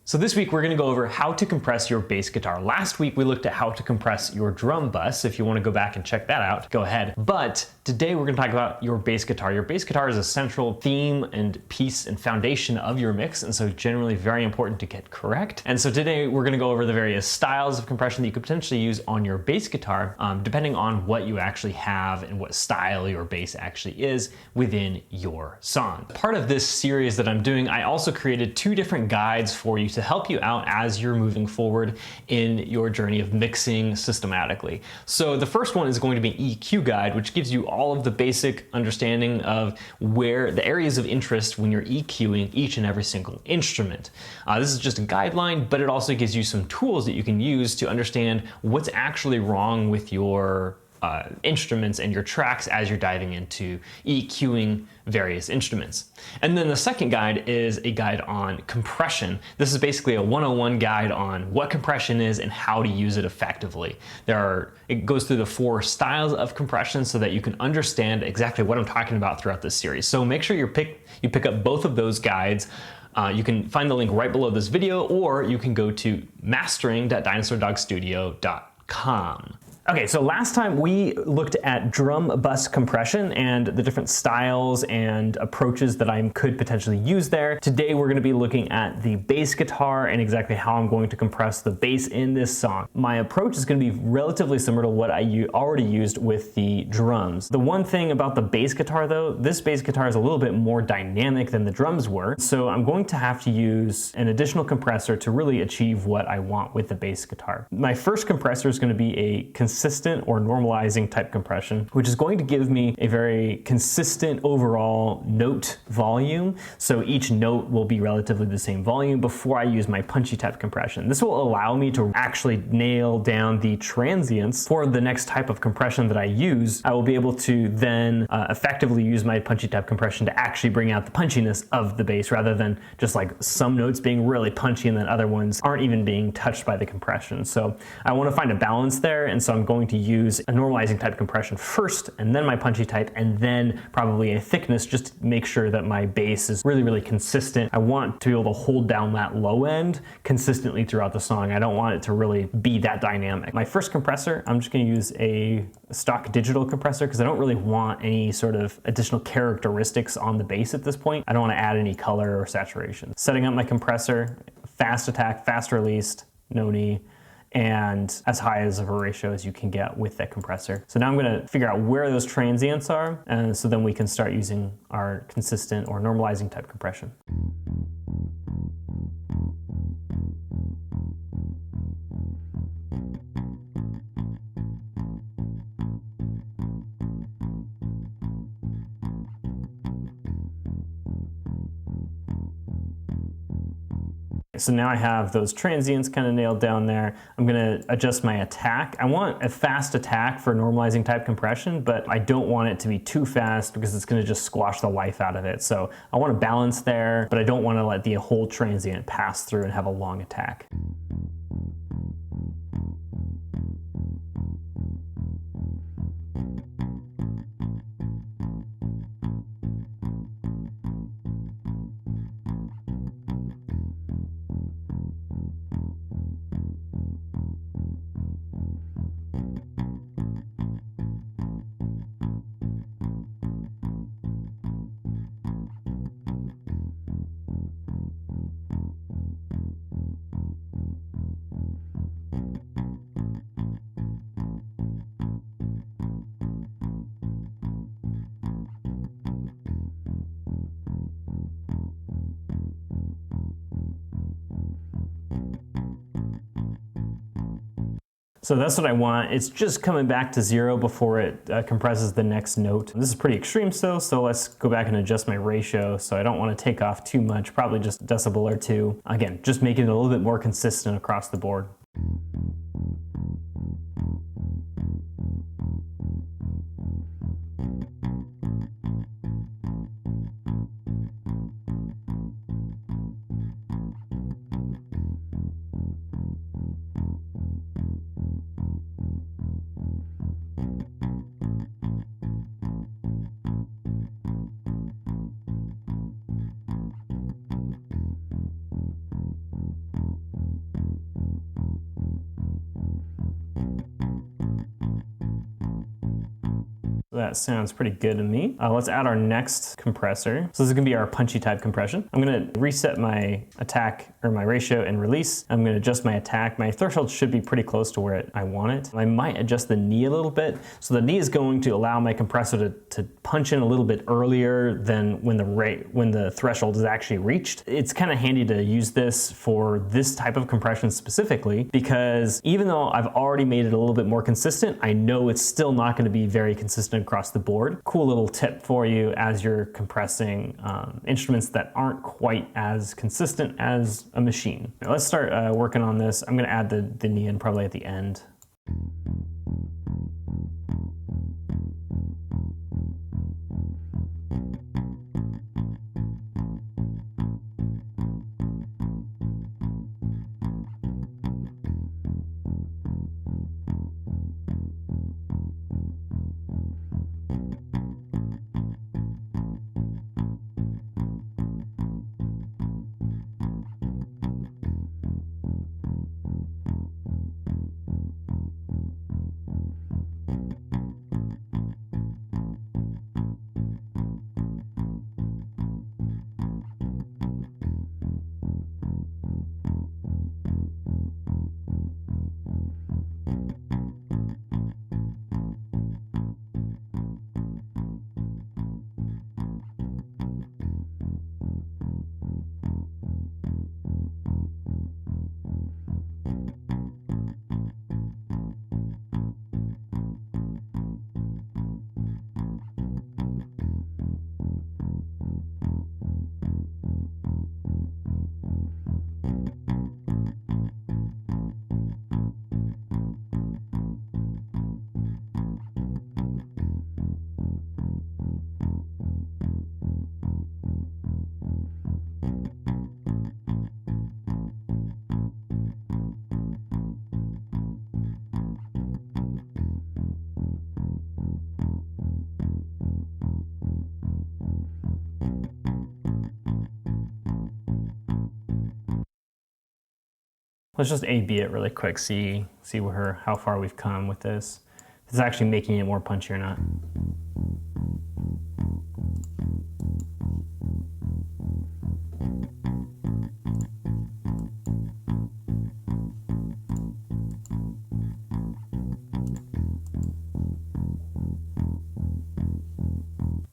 So this week we're going to go over how to compress your bass guitar. Last week we looked at how to compress your drum bus. If you want to go back and check that out, go ahead. But today we're going to talk about your bass guitar. Your bass guitar is a central theme and piece and foundation of your mix, and so generally very important to get correct. And so today we're going to go over the various styles of compression that you could potentially use on your bass guitar, depending on what you actually have and what style your bass actually is within your song. Part of this series that I'm doing, I also created two different guides for you to help you out as you're moving forward in your journey of mixing systematically. So the first one is going to be an EQ guide, which gives you all of the basic understanding of where the areas of interest when you're EQing each and every single instrument. This is just a guideline, but it also gives you some tools that you can use to understand what's actually wrong with your instruments and your tracks as you're diving into EQing various instruments. And then the second guide is a guide on compression. This is basically a 101 guide on what compression is and how to use it effectively. It goes through the 4 styles of compression so that you can understand exactly what I'm talking about throughout this series. So make sure you pick up both of those guides. You can find the link right below this video, or you can go to mastering.dinosaurdogstudio.com. Okay, so last time we looked at drum bus compression and the different styles and approaches that I could potentially use there. Today we're going to be looking at the bass guitar and exactly how I'm going to compress the bass in this song. My approach is going to be relatively similar to what I already used with the drums. The one thing about the bass guitar though, this bass guitar is a little bit more dynamic than the drums were, so I'm going to have to use an additional compressor to really achieve what I want with the bass guitar. My first compressor is going to be a consistent or normalizing type compression, which is going to give me a very consistent overall note volume. So each note will be relatively the same volume before I use my punchy type compression. This will allow me to actually nail down the transients for the next type of compression that I use. I will be able to then effectively use my punchy type compression to actually bring out the punchiness of the bass, rather than just like some notes being really punchy and then other ones aren't even being touched by the compression. So I want to find a balance there, and so I'm going to use a normalizing type compression first, and then my punchy type, and then probably a thickness, just to make sure that my bass is really, really consistent. I want to be able to hold down that low end consistently throughout the song. I don't want it to really be that dynamic. My first compressor, I'm just going to use a stock digital compressor because I don't really want any sort of additional characteristics on the bass at this point. I don't want to add any color or saturation. Setting up my compressor, fast attack, fast released, no knee, and as high as of a ratio as you can get with that compressor. So now I'm going to figure out where those transients are, and so then we can start using our consistent or normalizing type compression. So now I have those transients kind of nailed down there. I'm going to adjust my attack. I want a fast attack for normalizing type compression, but I don't want it to be too fast because it's going to just squash the life out of it. So I want to balance there, but I don't want to let the whole transient pass through and have a long attack. So that's what I want. It's just coming back to 0 before it compresses the next note. This is pretty extreme still, so let's go back and adjust my ratio. So I don't want to take off too much, probably just a decibel or 2. Again, just making it a little bit more consistent across the board. that sounds pretty good to me. Let's add our next compressor. So this is gonna be our punchy type compression. I'm gonna reset my attack or my ratio and release. I'm gonna adjust my attack. My threshold should be pretty close to where I want it. I might adjust the knee a little bit. So the knee is going to allow my compressor to punch in a little bit earlier than when the threshold is actually reached. It's kind of handy to use this for this type of compression specifically, because even though I've already made it a little bit more consistent, I know it's still not going to be very consistent across the board. Cool little tip for you as you're compressing instruments that aren't quite as consistent as a machine. Now let's start working on this. I'm going to add the knee in probably at the end. Let's just A/B it really quick, see how far we've come with this. If it's actually making it more punchy or not.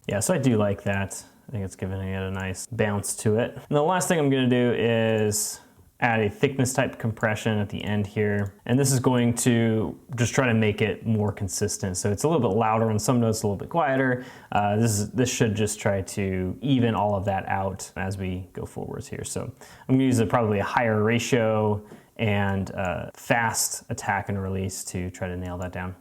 Yeah, so I do like that. I think it's giving it a nice bounce to it. And the last thing I'm gonna do is add a thickness type compression at the end here. And this is going to just try to make it more consistent. So it's a little bit louder on some notes, a little bit quieter. This should just try to even all of that out as we go forwards here. So I'm gonna use probably a higher ratio and fast attack and release to try to nail that down.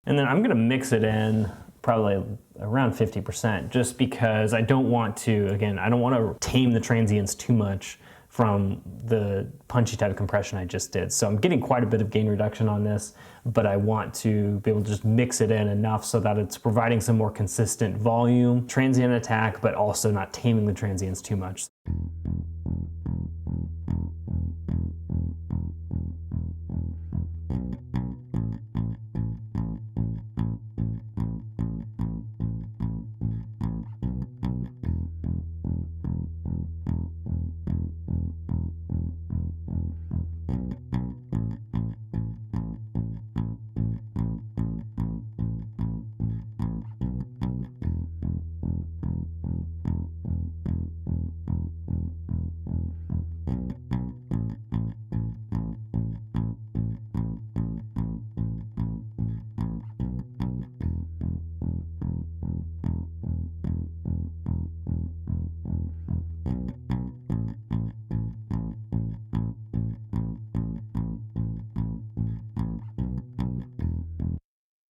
And then I'm gonna mix it in probably around 50%, just because I don't want to, again, I don't want to tame the transients too much from the punchy type of compression I just did. So I'm getting quite a bit of gain reduction on this, but I want to be able to just mix it in enough so that it's providing some more consistent volume, transient attack, but also not taming the transients too much.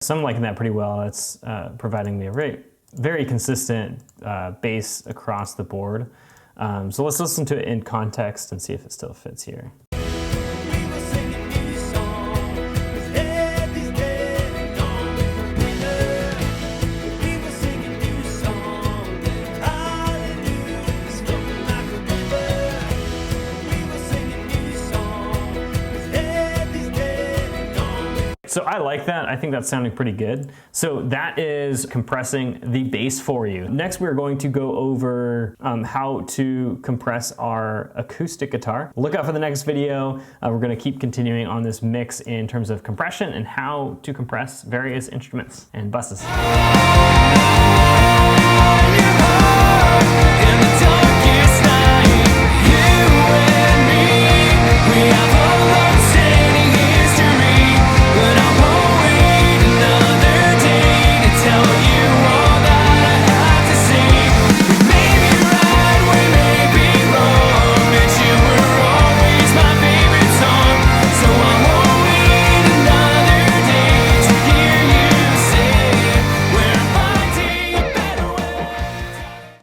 So I'm liking that pretty well. It's providing me a very consistent bass across the board. So let's listen to it in context and see if it still fits here. So I like that. I think that's sounding pretty good. So that is compressing the bass for you. Next, we're going to go over how to compress our acoustic guitar. Look out for the next video. We're going to keep continuing on this mix in terms of compression and how to compress various instruments and buses.